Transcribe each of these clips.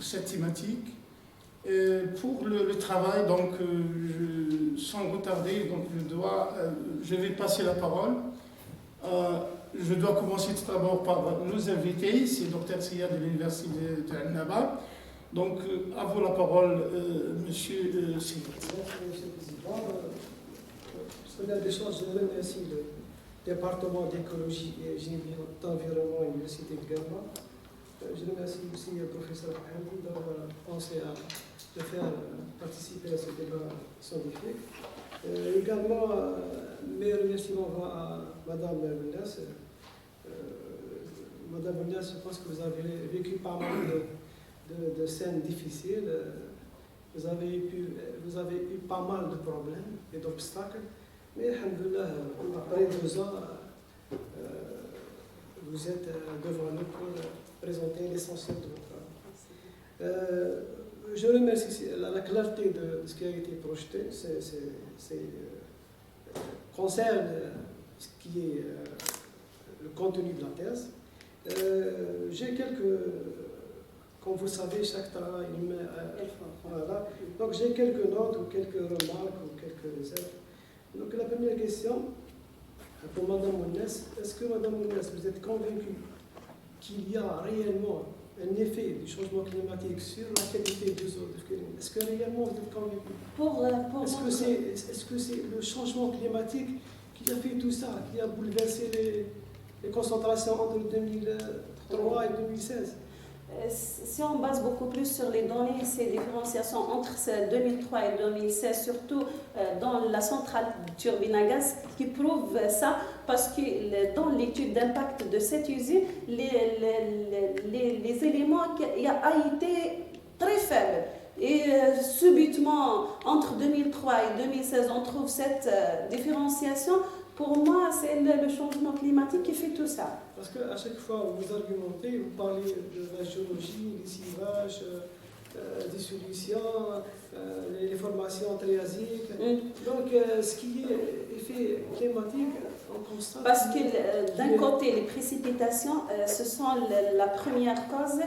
cette thématique. Pour le travail, donc, sans retarder, donc, je vais passer la parole. Je dois commencer tout d'abord par nos invités, c'est Dr Sia de l'Université de Annaba. Donc, à vous la parole, Monsieur Sia. Merci, Monsieur le Président. Première des choses, je remercie le département d'écologie et génie d'environnement à l'Université de Garma. Je remercie aussi le professeur Hamdi d'avoir pensé à de faire participer à ce débat scientifique. Également, mes remerciements vont à Madame Bounès. Madame Bounès, je pense que vous avez vécu pas mal de scènes difficiles. Vous avez eu pas mal de problèmes et d'obstacles. Mais, alhamdoulilah, après 2 ans, vous êtes devant nous pour présenter l'essentiel de votre travail. Je remercie la clarté de ce qui a été projeté. Concerne ce qui est le contenu de la thèse. J'ai comme vous savez, chaque travail humain, voilà. Donc j'ai quelques notes ou quelques remarques ou quelques réserves. Donc la première question pour Madame Mounès, est-ce que Madame Mounès, vous êtes convaincue qu'il y a réellement un effet du changement climatique sur la qualité des eaux de Kérim? Est-ce que réellement vous êtes convaincue? Est-ce que c'est le changement climatique qui a fait tout ça, qui a bouleversé les concentrations entre 2003 et 2016? Si on base beaucoup plus sur les données, ces différenciations entre 2003 et 2016, surtout dans la centrale turbine à gaz, qui prouve ça, parce que dans l'étude d'impact de cette usine, les éléments ont été très faibles. Et subitement, entre 2003 et 2016, on trouve cette différenciation. Pour moi, c'est le changement climatique qui fait tout ça. Parce qu'à chaque fois où vous argumentez, vous parlez de la géologie, des sylvages, des solutions, les formations triasiques. Donc, ce qui est effet climatique, on constate... Parce que d'un côté, les précipitations, ce sont la première cause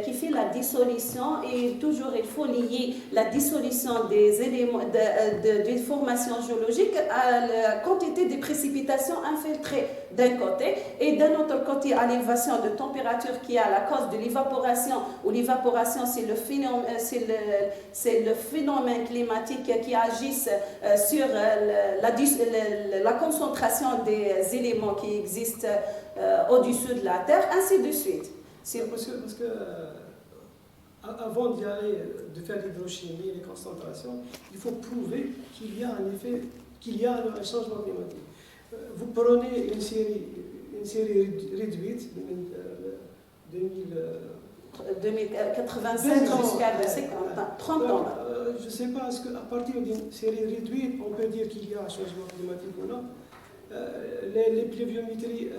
qui fait la dissolution, et toujours il faut lier la dissolution des éléments d'une formation géologique à la quantité des précipitations infiltrées d'un côté, et d'un autre côté à l'élévation de température qui est à la cause de l'évaporation, où l'évaporation c'est le phénomène climatique qui agit sur la concentration des éléments qui existent au-dessus de la Terre, ainsi de suite. Parce que avant d'y aller, de faire l'hydrochimie, les concentrations, il faut prouver qu'il y a un effet, qu'il y a un changement climatique. Vous prenez une série réduite, 2087 jusqu'à 30 ans. Je ne sais pas, est-ce qu'à partir d'une série réduite, on peut dire qu'il y a un changement climatique ou non? Les pluviométries,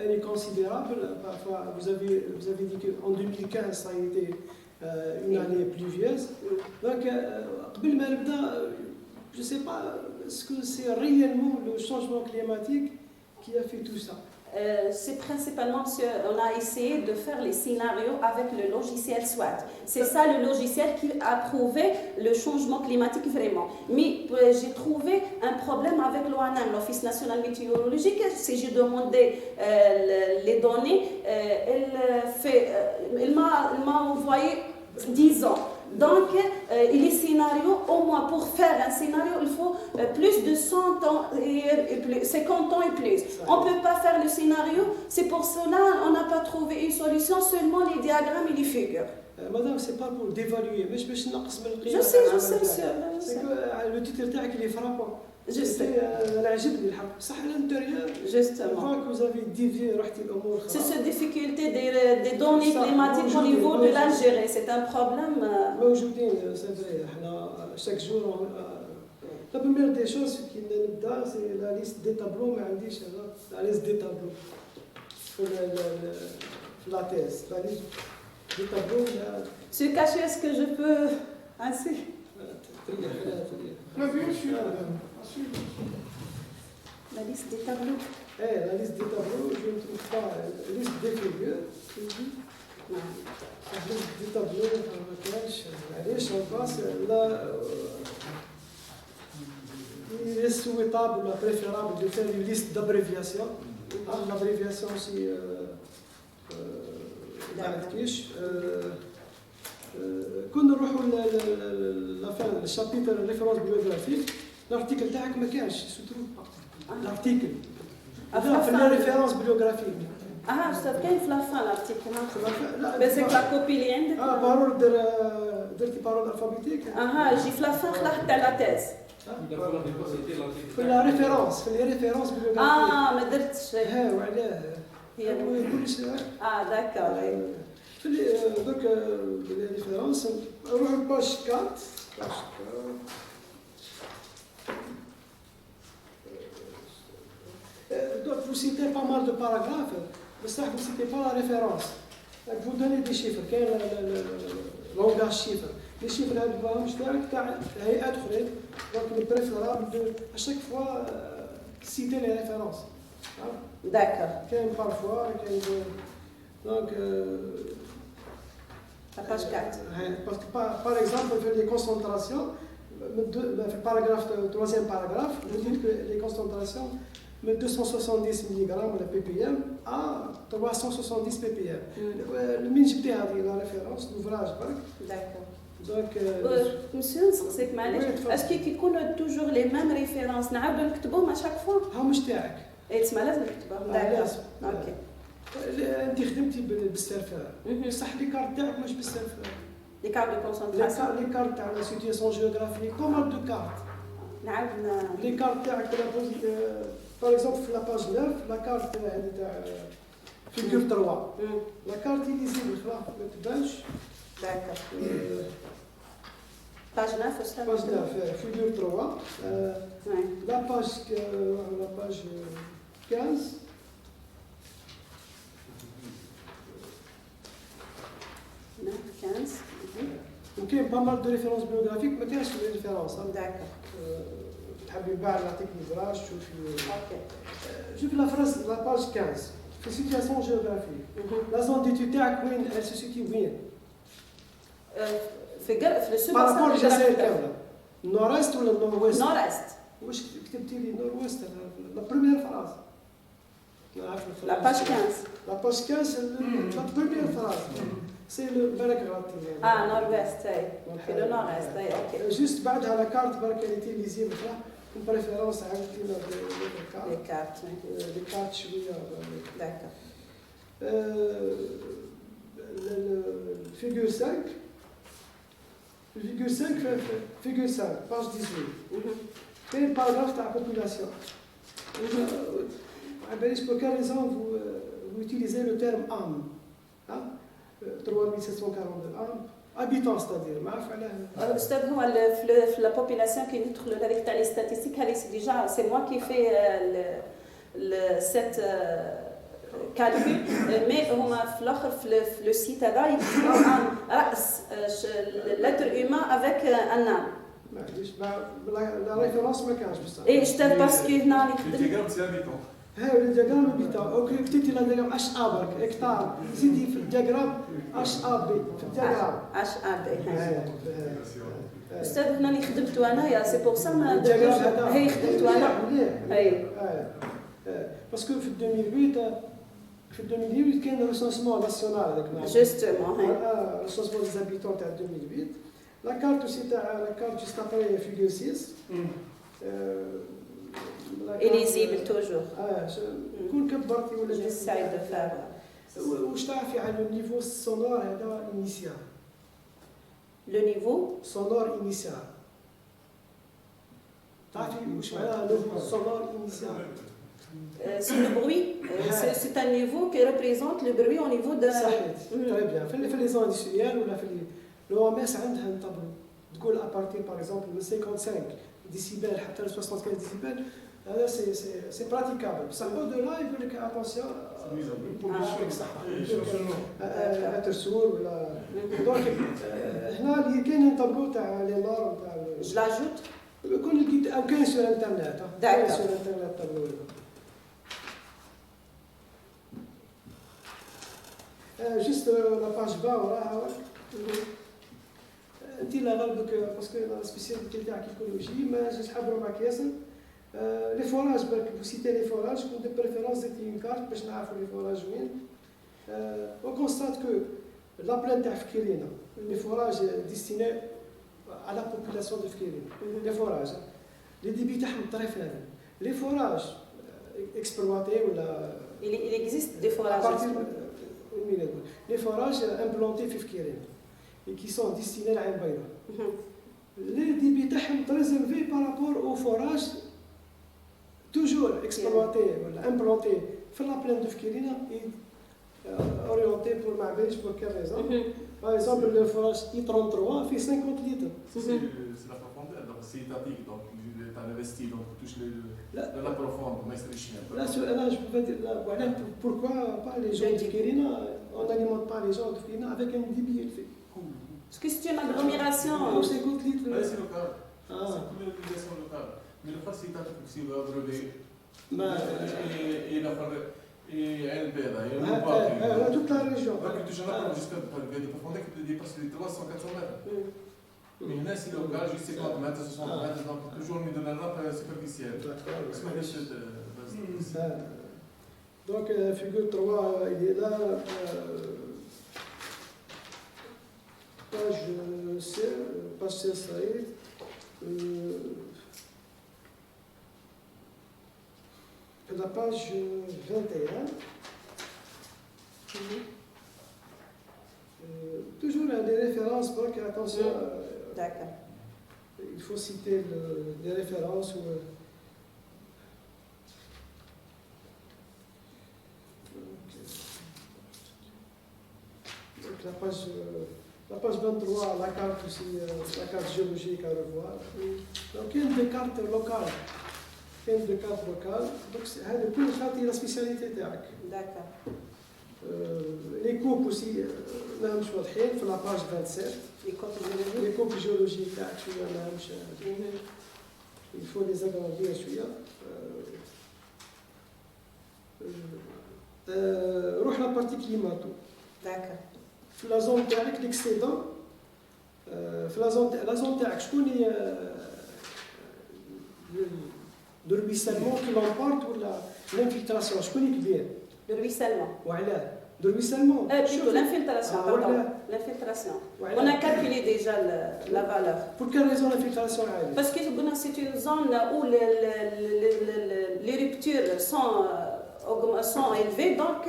elle est considérable. Parfois, vous avez dit qu'en 2015, ça a été une année pluvieuse. Donc, je ne sais pas, est-ce que c'est réellement le changement climatique qui a fait tout ça? C'est principalement parce qu'on a essayé de faire les scénarios avec le logiciel SWAT. C'est ça le logiciel qui a prouvé le changement climatique vraiment. Mais j'ai trouvé un problème avec l'ONAM, l'Office national météorologique. Si j'ai demandé les données, elle m'a envoyé 10 ans. Donc, les scénarios, au moins pour faire un scénario, il faut plus de 100 ans et plus, 50 ans et plus. On ne peut pas faire le scénario, c'est pour cela qu'on n'a pas trouvé une solution, seulement les diagrammes et les figures. Madame, c'est pas pour dévaluer, mais je sais, monsieur. C'est que le titre تاعك il est frappant. Justement. que vous avez dévié, c'est cette difficulté des données climatiques au niveau de l'Algérie, c'est un problème. Chaque jour, la première des choses qui nous donne, c'est la liste des tableaux, mais la liste des tableaux pour la thèse. La liste des tableaux. Se cacher, est-ce que je peux ainsi? Bien sûr. La liste des tableaux. La liste des tableaux, je ne trouve pas. La liste des figures. دي تابلو ما كانش معليش اون باس لا il est souhaitable ou préférable de faire une liste d'abréviations. L'abréviation aussi كيش كنا نروحوا للشابيتر ريفيرونس بيوغرافيك الارتيكل تاعك ما كانش سوترو الارتيكل في الريفيرونس بيوغرافيك استاذ كاين في لافان الارتيكل بس لا كوبي اللي عندك بارول درتي بارول الفابيتيك يجي في لافان خلقت تاع لا تيز في الريفيرونس بيوغرافيك ما درتش وعلاه هي كلش داكور في دوك لي ريفيرونس نروح لباج 4 Donc vous citez pas mal de paragraphes, mais ça vous citez pas la référence. Donc vous donnez des chiffres, quel est le langage chiffre. Les chiffres là devant تاع هيئات اخرين. Donc il est préférable de à chaque fois citer les références. D'accord. كاين parfois donc la page 4. Parce que par exemple les concentrations في الباراغراف troisième paragraphe, vous dites que les concentrations de 270 mg de ppm à 370 ppm. من جبتي هذه لا ريفيرونس لوفراج برك. D'accord. Donc مسيو نسقسيك معليش اسكو كيكونوا توجور لي ميم ريفيرونس نعاودو نكتبوهم اشاك فوا هامش تاعك. تسمى لازم نكتبوهم. لازم. اوكي. انت خدمتي بالسيرفر بصح لي كارت تاعك مش بالسيرفر. لي كارت دو كونسونطراسيون. لي كارت تاع لا سيتياسيون جيوغرافيك كومال دو كارت. نعاود لي كارت تاعك par exemple في la page 9 la carte هذه تاع figure 3 la carte illisible خلاص ما تبانش. D'accord. Page 9 aussi. Page 9 figure 3 la page 15 15. وكاين pas mal de références biographiques ما كاينش لي ريفيرونس. D'accord. تحبي بعد نعطيك ليفراج شوفي. اوكي. شوفي لا فراس لا باج 15 في سيتياسيون جيوغرافيك. لا زون ديتود تاعك وين ال سي سيتي وين؟ في السوبر بارابور الجزائر كامله. نور است ولا نور ويست؟ نور است. واش كتبتي لي نور ويست لا بروميير فراز. لا باج 15. لا باج 15 لا بروميير فراز. سي لو بالك غلطتي. نور ويست اي. في لو نور است اي اوكي. جوست بعدها لا كارت برك اللي تي ليزيبل كون بريفيرونس عاودتي لي كارت. لي كارت شويه. داكور. Figure 5, figure 5, figure 5, page 18. Quel est le paragraphe de la population? Pour quelle raison vous utilisez le terme âme? 3742 âmes, habitants c'est-à-dire. استاذ هو في لا بوبولاسيون كي ندخلوا هذيك تاع لي ستاتيستيك هذه سي ديجا سي موا كي في سيت كالكول مي هما في الاخر في لو سيت هذا يكتبوا عن راس لتر هيومان افيك ان نام. معليش لا ريفيرونس ما كانش بصح. اي استاذ باسكو هنا اللي الدياغرام سي هابيتون. ها الدياغرام هابيتون اوكي كتبتي لا دياغرام اش ا برك هكتار زيدي في الدياغرام اش ا بي في الدياغرام اش ا بي. استاذ هنا اللي خدمتو انايا سي بور سا ما هي خدمتو انا. اي باسكو في 2008 في 2008 كان الريسونسمون ناسيونال هذاك. جوستومون هاي. الريسونسمون دي زابيتون تاع 2008 لا كارت اوسي تاع لا كارت جوست ابري فيغور 6 إليزيبل توجور. كون كبرتي ولا جو ساي دو فار. واش تعرفي على النيفو السونور هذا انيسيال؟ لو نيفو سونور انيسيال. تعرفي واش معناها لو سونور انيسيال؟ C'est le bruit, c'est un niveau qui représente le bruit au niveau de... صحيت très bien. في لي زون اندستريال ولا في لو ام اس عندها نطبلو تقول ابارتي باغ اكزومبل من 55 ديسيبل حتى ل 75 ديسيبل هذا سي براتيكابل بصح او دو لا يقول لك اتونسيون بوليسيون صح لا ترسول ولا دونك هنا اللي كاين نطبلو تاع لي نورم تاع Je l'ajoute. كل الكيت او كاين سور انترنت كاين سور انترنت طبلو juste la page 20 وراها انت لا غالبك باسكو لا سبيسياليتي تاعك ايكولوجي ما جيتش حابر معاك ياسر لي فوراج برك سيتي لي فوراج كون دو بريفيرونس زيتي اون كارت باش نعرفوا لي فوراج وين on constate que la plaine تاع فكيرينا les forages destinés à la population de فكيرينا les forages les débits تاعهم طريف هذا les forages exploités ولا Il existe des forages. Les forages implantés في فكيرينا et qui sont destinés à العين بيضاء les débits تاعهم très élevés par rapport aux forages toujours exploités ولا implantés في la plaine de فكيرينا et orienté pour ma belge pour quelle raison? Par exemple, le forage I33 fait 50 litres. C'est la profondeur, donc c'est étatique, donc tu as investi, donc tu touches la profonde, mais c'est riche. Là, je peux dire, là, voilà pourquoi pas les gens de Fkirina, on n'alimente pas les gens de Fkirina avec un débit élevé. Parce que c'est une agglomération. 50 litres. Oui, c'est local. C'est pour l'utilisation locale. Mais le forage c'est étatique, si vous brûler, et elle perd, toute la région. Donc tu touches jusqu'à des profondeurs qui te dépassent les 300-400 mètres. Mais là, c'est local, juste 50 mètres, 60 mètres, donc toujours mis de la nappe superficielle. Donc, figure 3, il est là, page 16, la page 21. Toujours des références, donc attention. D'accord. Il faut citer des références. Donc la page 23, la carte aussi, la carte géologique à revoir. Donc il y a des cartes locales. كاين دو كارت لوكال دونك هذا كل خاطي لا سبيسياليتي تاعك. داكور. لي كوب اوسي ماهمش واضحين في لاباج 27. لي كوب جيولوجيك تاعك شويه ماهمش. il faut les agrandir شويه. روح لا بارتي كليماتو. داكور. في لا زون تاعك ليكسيدون في لا زون تاعك شكون هي de ruissellement qui l'emporte ou l'infiltration. Je connais bien. Le ruissellement. Voilà. De ruissellement. Plutôt l'infiltration, pardon. L'infiltration. Voilà. On a calculé déjà la valeur. Pour quelle raison l'infiltration? Parce que c'est une zone où les ruptures sont élevées, donc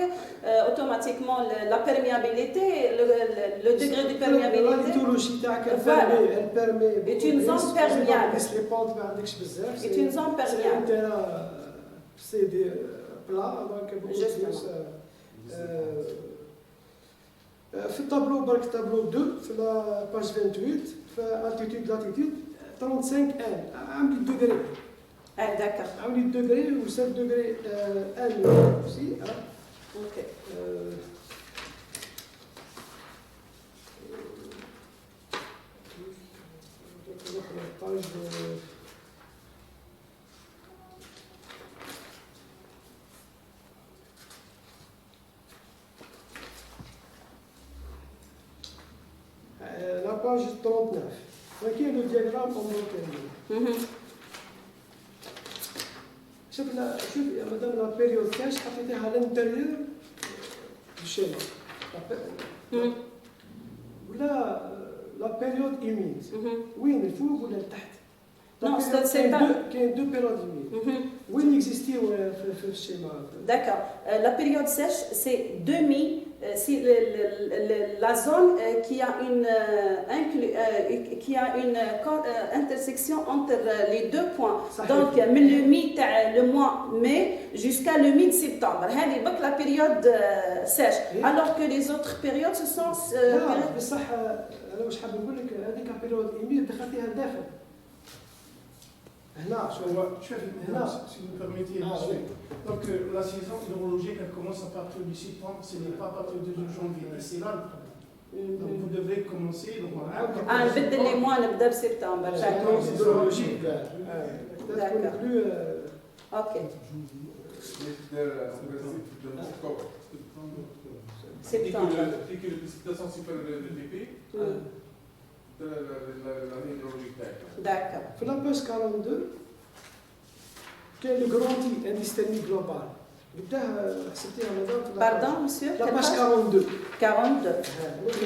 automatiquement la perméabilité, le degré de perméabilité. La lithologie elle permet. C'est une zone perméable. C'est une zone perméable. C'est des plats, donc beaucoup de في الطابلو برك طابلو 2 في لا باج 28 في altitude latitude 35 ان عامل الدوغري. D'accord. عامل الدوغري و 7 دوغري ان aussi. OK. page la page 39. Donc, il y a le diagramme en montagne. شوف يا مدام لا بيريود كاش حطيتيها على الانتيريور الشيما ولا لا بيريود ايميد وين الفوق ولا التحت؟ Non, c'est كاين دو بيريود ايميد وين يكزيستيو في الشيما؟ D'accord. La période sèche, c'est c'est la zone qui a une intersection entre les deux points. Donc, le mois mai jusqu'à le mi-septembre. C'est la période sèche. Alors que les autres périodes, ce sont... بصح انا واش حاب نقول لك هذيك البيريود ايميد دخلتيها لداخل. هنا si vous permettez. Donc la saison hydrologique elle commence à partir du septembre, ce n'est pas à partir du janvier. Et c'est là le problème. Donc vous devrez commencer. نبدل لي موا نبدا بسبتمبر. hydrologique. OK. Septembre. dès que les précipitations supérieures de TP, la ligne hydrologique تاعك. D'accord. في la page 42 كاين لو غرانتي انديس تيرميك جلوبال قداه حسبتيها مدام في Pardon, monsieur? لا Quelle باج page? 42 42.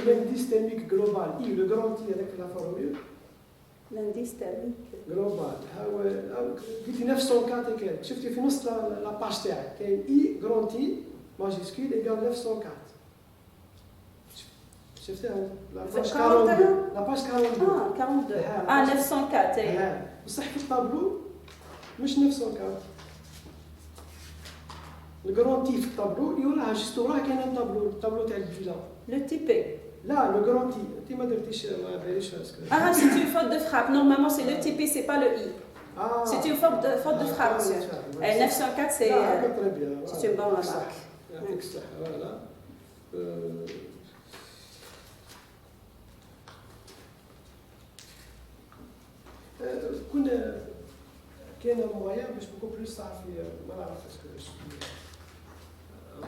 الانديس تيرميك جلوبال اي لو غرانتي هذاك لا فورمول L'indice thermique. جلوبال قلتي 904 كان شفتي في نص لا باج تاعك كاين اي غرانتي ماجيسكول ايكال 904 شفتيها لا باج 42 لا باج 42 Ah, 42. Ah, 904. eh. بصح في الطابلو مش 904 الكرونتي في الطابلو يوراه جست وراه كاين الطابلو تاع الفيلا Le typé. لا لو كرونتي انت ما درتيش ما باليش اسكو Ah, c'est une faute de frappe. Normalement, c'est le typé, c'est pas le I. C'est une faute de frappe, monsieur. 904, c'est une bonne remarque. يعطيك الصحة فوالا كنا كاين مويان باش بوكو بلوس صافي ما نعرف اسكو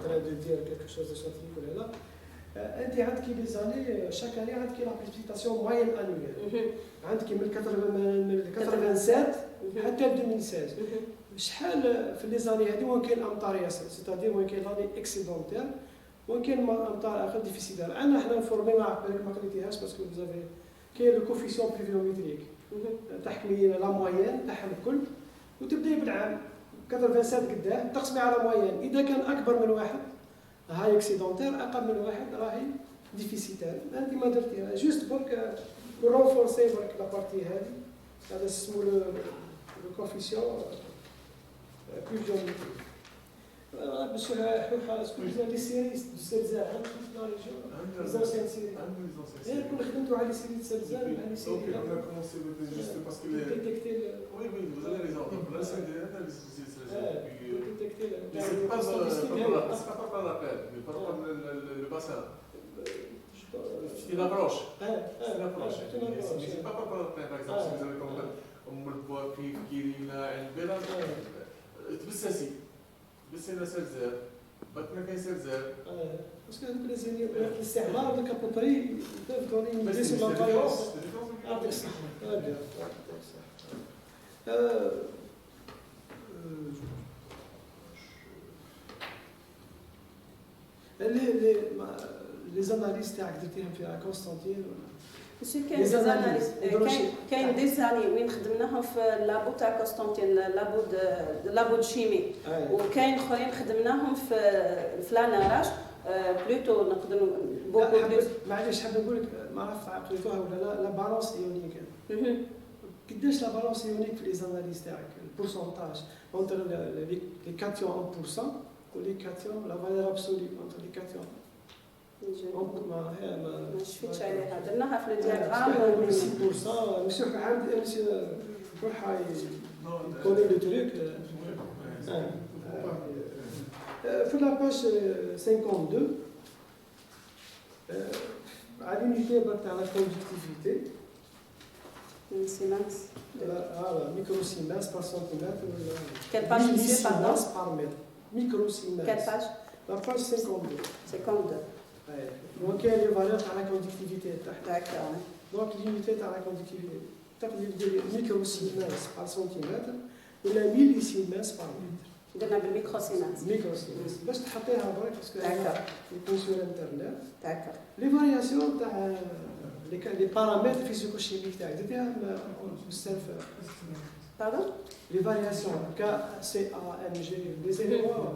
انا دو دير كيلكو شوز دو سانتيك ولا لا انت عندك لي زاني شاك اني عندك لا بريسبيتاسيون موين انويل عندك من 87 حتى 2016 شحال في لي زاني هذه وين كاين امطار ياسر سيتادير وين كاين لاني اكسيدونتير وين كاين امطار اخر ديفيسيدال انا حنا نفورمي ما قريتيهاش باسكو بزاف كاين لو كوفيسيون بليفيوميتريك تحكمي لا موين تاعهم الكل وتبداي بالعام 87 قداه تقسمي على موين اذا كان اكبر من واحد هاي اكسيدونتير اقل من واحد راهي ديفيسيتال انت ما درتيها جوست برك رونفورسي برك لا بارتي هذه هذا اسمه لو كوفيسيون بليفيوميتريك باش حوحه سكون لي سيري زلزال عندنا في لا ريجيون زونسيان سيري كنا خدمتوا على سيري زلزال على سيري Ok, on a commencé juste parce que les... détecter Oui, oui, vous avez raison. Donc là, c'est détecter mais c'est pas par rapport à la plaine, mais par rapport au bassin. C'est une approche. C'est une approche. Mais c'est pas par rapport à la plaine, par exemple, si vous avez comme le bois qui est là, une belle... تبس هسي بس هنا سلزال بطنا كاين سلزال باسكو هذوك لي زيني الاستعمار دوك ابوبري دوني مدرسين لافايونس يعطيك الصحة يعطيك الصحة لي زاناليز تاعك درتيهم في كونستانتين Monsieur, كاين دي زاني وين خدمناهم في لابو تاع كونستانتين لابو د شيمي وكاين اخرين خدمناهم في لاناراج بلوتو نقدروا بوكو بلوس معليش حاب نقول لك ما عرفت عقلتوها ولا لا لا بالانس ايونيك قداش لا بالانس ايونيك في لي زاناليز تاعك البورسونتاج اونتر لي كاتيون 1% ولي كاتيون لا فالور ابسولي اونتر لي كاتيون ما شفتش عليها درناها في الدياغرام 6% مسيو عندي مسيو روح كوني لو تروك في لا باج 52 على ليميتي تاع لا كوندكتيفيتي سيمانس فوالا ميكرو سيمانس بار سنتيمتر Quelle page, monsieur, pardon? par mètre micro سيمانس Quelle page? La page 52 52. دونك كاين لي فالور تاع لا كوندكتيفيتي تحت D'accord. دونك ليميتي تاع لا كوندكتيفيتي تقدر دير ميكرو سيمانس بار سنتيمتر ولا ميلي سيمانس بار متر درنا بالميكرو سيمانس. ميكرو سيمانس باش تحطيها برك باسكو يكون سور انترنت D'accord. لي فارياسيون تاع لي بارامتر فيزيكو شيميك تاعك درتيها بالسيرفر Pardon? لي فارياسيون كا سي ا ام جي لي زيليمون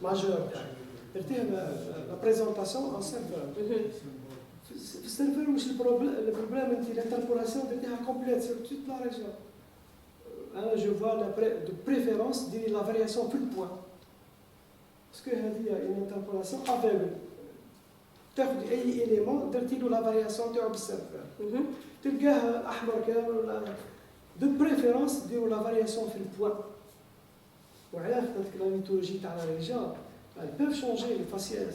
ماجور تاعك درتيها لا بريزونطاسيون ان سيرفر في السيرفر واش البروبليم انت الانتربولاسيون درتيها كومبليت سور توت لا ريجيون انا جو فوا لا دو بريفيرونس ديري لا فارياسيون في البوان باسكو هذه هي اون انتربولاسيون افيغل تاخذ اي اليمون درتي له لا فارياسيون تاعو بالسيرفر تلقاه احمر كامل ولا دو بريفيرونس ديروا لا فارياسيون في البوان وعلاش خاطر لا ميتولوجي تاع لا ريجيون elles peuvent changer les faciès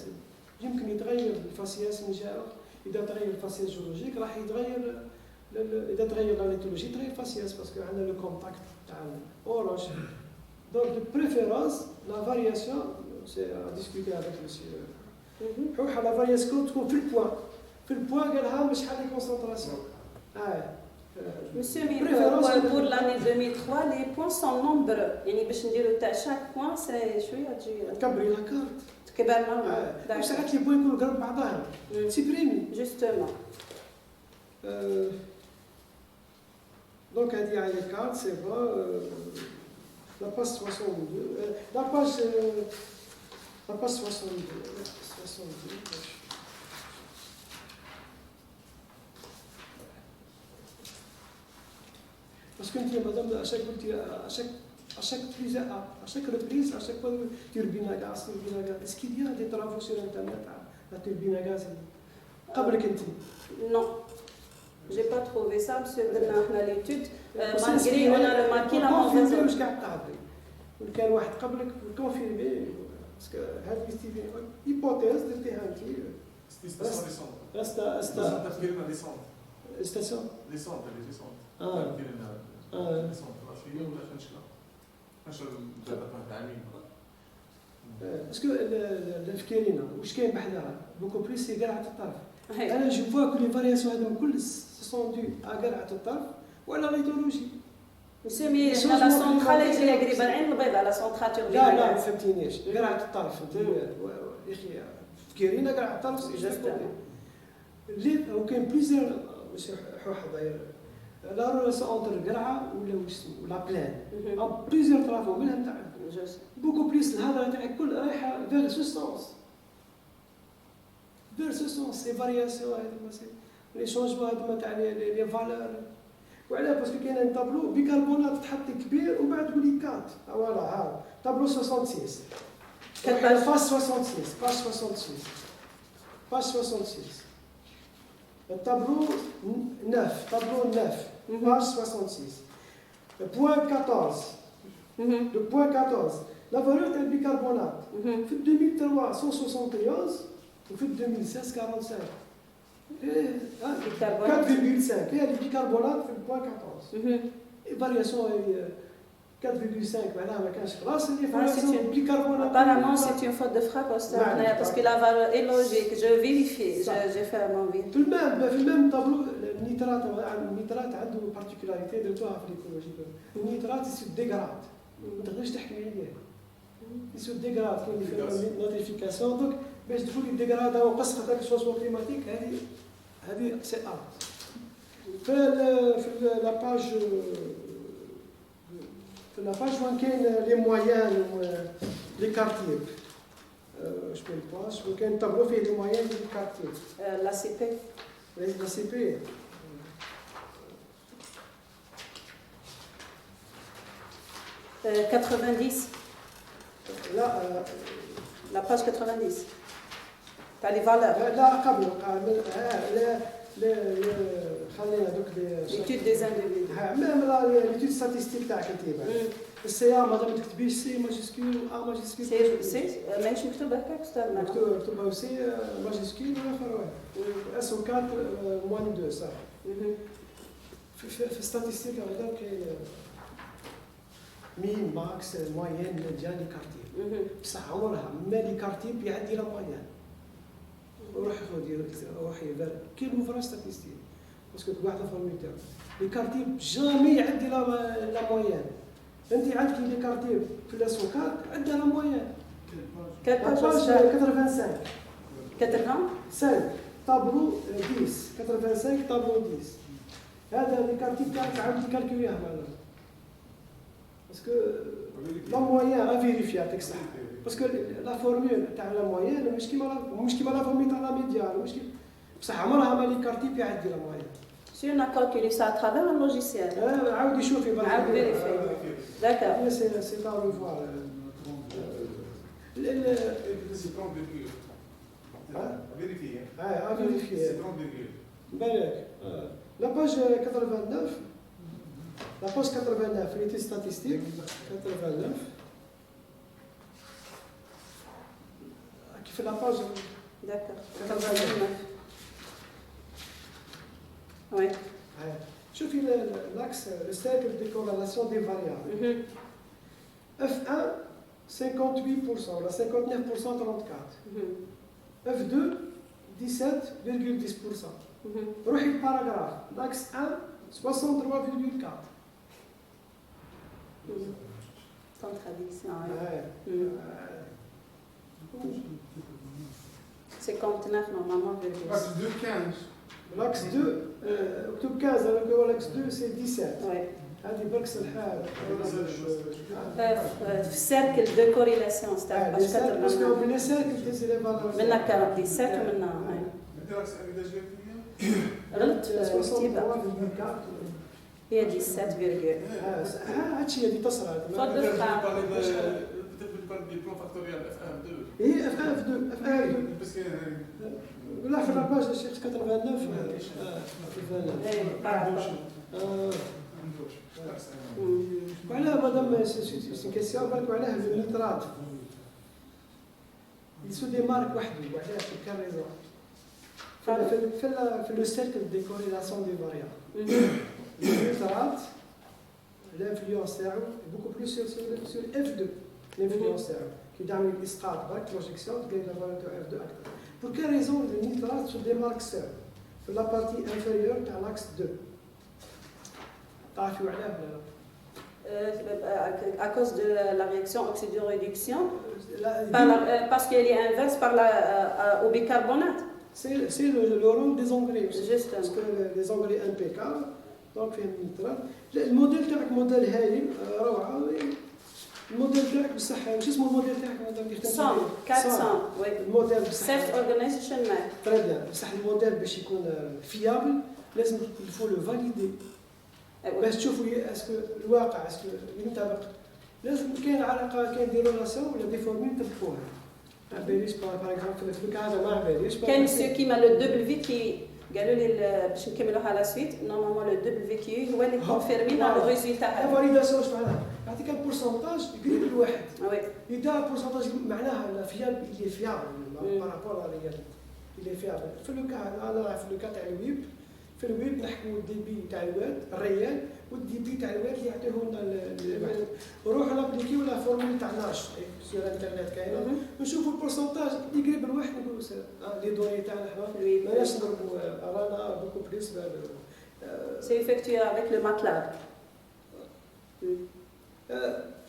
يمكن يتغير الفاسياس نتاعو اذا تغير الفاسياس جيولوجيك راح يتغير اذا تغير لا ليتولوجي تغير الفاسياس باسكو عندنا لو كونتاكت تاع اورانج دونك دو بريفيرونس لا فارياسيون سي ا ديسكوتي افيك مسيو حوحه لا فارياسكو تكون في البوان قالها مش شحال لي كونسونطراسيون. Monsieur, mais pour l'année 2003, les points sont nombreux. يعني باش نديرو تاع chaque point c'est شويه تجي كبري لا كارت. كبرنا. ساعات لي بوان يكونوا قرب بعضهم. سيبريمي. Justement. Donc هذه على الكارت سي با la page 62. La page 62. Parce que madame, à chaque reprise, à chaque fois, turbine à gaz. Est-ce qu'il y a des travaux sur Internet la turbine à gaz? Non, je n'ai pas trouvé ça, monsieur. Dans l'étude, malgré on a remarqué la mauvaise. كان واحد قبلك كونفيرمي باسكو هذه هيبوتيز درتيها انت ستاسيون باسكو الفكيرينا واش كاين بحدها بوكو بليس هي قرعه الطرف. انا جو فوا كل لي فارياسيون هذوما كل سون دو قرعه الطرف ولا ليدولوجي. Monsieur, mais la centrale est قريبة عين البيضاء على centrale turbine. لا ما فهمتينيش قرعة الطرف يا اخي فكرينا قرعة الطرف اللي وكاين بليزيور ماشي حوحه داير لا رولاسيون اونتر قرعة ولا بلان بليزيور طرافو منها نتاع بوكو بليس الهضره تاعك كل رايحه فيغ سو سونس سي فارياسيون هذوما سي لي شونجمون هذوما تاع لي فالور. وعلاه باسكو كاين ان طابلو بيكربونات تحط كبير ومن بعد تقول لي كات فوالا ها طابلو 66 باج 66 الطابلو 9 باج 66 بوان 14 le point 14 la valeur تاع البيكربونات في 2003 171 وفي 2016 45 4,5 هي البيكربونات في البوان 14 فارياسيون هي 4,5 معناها ما كانش خلاص اللي فارياسيون البيكربونات. Apparemment c'est une faute de frappe parce que la valeur est logique. Je vérifie, j'ai fait mon vie. في الميم طابلو النيترات عنده بارتيكولاريتي درتوها في ليكولوجي. النيترات يسو ديغراد ما تقدرش تحكمي عليه يسو ديغراد كاين نوتيفيكاسيون دونك باش تقولي ديغرادا وقص هذاك الشونجمون كليماتيك هذه سي ار في لا باج وين كاين لي مويان لي كارتيب جو بي باس وين كاين طابلو فيه لي مويان لي كارتيب La CP. لا سي بي 90. لا La page 90. T'as les valeurs. لا قبل خلينا دوك L'étude des individus. ميم ليتود ستاتيستيك تاعك انت السي ا مادام ما تكتبيش سي ماجيسكول ا ماجيسكول سي ماشي مكتوب هكاك استاذ مكتوبه سي ماجيسكول والاخر واحد اس او 4 موان 2 صح في ستاتيستيك هذا كاين مين ماكس موين ميديان لي كارتيب بصح عمرها ما لي كارتيب يعدي لا موين وروح يفر كاين مفرا ستاتيستيك باسكو واحد الفورمول تاعو لي كارتيب جامي يعدي لا موين. انت عندك لي كارتيب في لاسوكات عندها لا موين 85 طابلو 10 85 طابلو 10 هذا لي كارتيب تاعك عاود كالكوليها معنا باسكو لا موين افيريفي يعطيك صح باسكو لا فورمول تاع لا موين مش كيما لا فورمول تاع لا ميديان مش بصح عمرها ما لي كارتيب يعدي لا موين. Si on a calculé ça à travers un logiciel. عاود يشوفي عاود vérifier. D'accord. C'est dans le voir. C'est 30 virgule. Vérifier. À vérifier. C'est 30 virgule. بالك. La page 89. La page 89, l'étude statistique. 89. Qui fait la page. D'accord. 89. Oui. شوفي l'axe, le cercle de corrélation des variables. F1, 58%, la 59%, 34. F2, 17,10%. روحي الباراغراف l'axe 1, 63,4. Contradiction. C'est comme normalement. L'axe 2, 15. L'axe 2, مكتوب 15 alors que l'axe 2 c'est 17. Oui. هذه بركس الحال. Cercle de corrélation, c'est parce que les cercles des élèves منا 47 ومنا غلط كتيبة هي 17 هادشي اللي تصل تفضل des plans factoriels F1, F2. Oui, F1, F2, F1, F2. Parce que Là, je la page de Cheikh 89. Voilà, madame, c'est une question, voilà, le nitrate. Il se démarque وحده, voilà, pour quelle raison? Fait le cercle de corrélation des variables. Le nitrate, l'influence est beaucoup plus sur F2, l'influence qui donne l'isqat, la projection, qui gagne la valeur de F2 acteur. Pour quelle raison le nitrate se démarque seul sur la partie inférieure de l'axe 2? À cause de la réaction oxydoréduction, parce qu'elle est inverse au bicarbonate. C'est le rôle des engrais aussi. Justement. Parce que les engrais impeccables, donc il y a le nitrate. Le modèle تاعك موديل هايل روعه. الموديل تاعك بصح شو اسمه الموديل تاعك مادام 400 oui. الموديل بصح Self organization map. تري بيان بصح الموديل باش يكون فيابل لازم يفو لو فاليدي باش تشوفوا اسكو الواقع اسكو ينطبق لازم كاين علاقه كاين دي ريلاسيون ولا دي فورمول تطبقوها ما باليش باغ اكزومبل في الكا هذا ما باليش كاين سو كيما لو دبليو كي قالوا لي باش نكملوها على سويت نورمالمون لو دبليو كي هو اللي كونفيرمي لا ريزولتا لا فاليداسيون واش معناها يعطيك البورسونتاج قريب لواحد وي اذا البورسونتاج معناها فيابل اللي فيابل بارابور على رياليتي اللي فيابل في لو كا انا في لو كا تاع الويب في الويب نحكموا الدي بي تاع الواد الريال والدي بي تاع الواد اللي يعطيهم الواحد نروحوا نابليكيو لا فورمول تاع ناش سير الانترنت كاينه نشوفوا البورسونتاج اللي قريب لواحد نقولوا لي دوني تاعنا حنا ماناش نضربوا رانا بوكو بليس C'est effectué avec le MATLAB.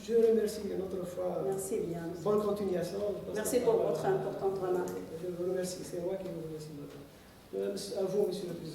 Je remercie une autre fois. Merci bien. Bonne continuation. Merci pour votre importante remarque. Je vous remercie. C'est moi qui vous remercie. À vous, monsieur le président.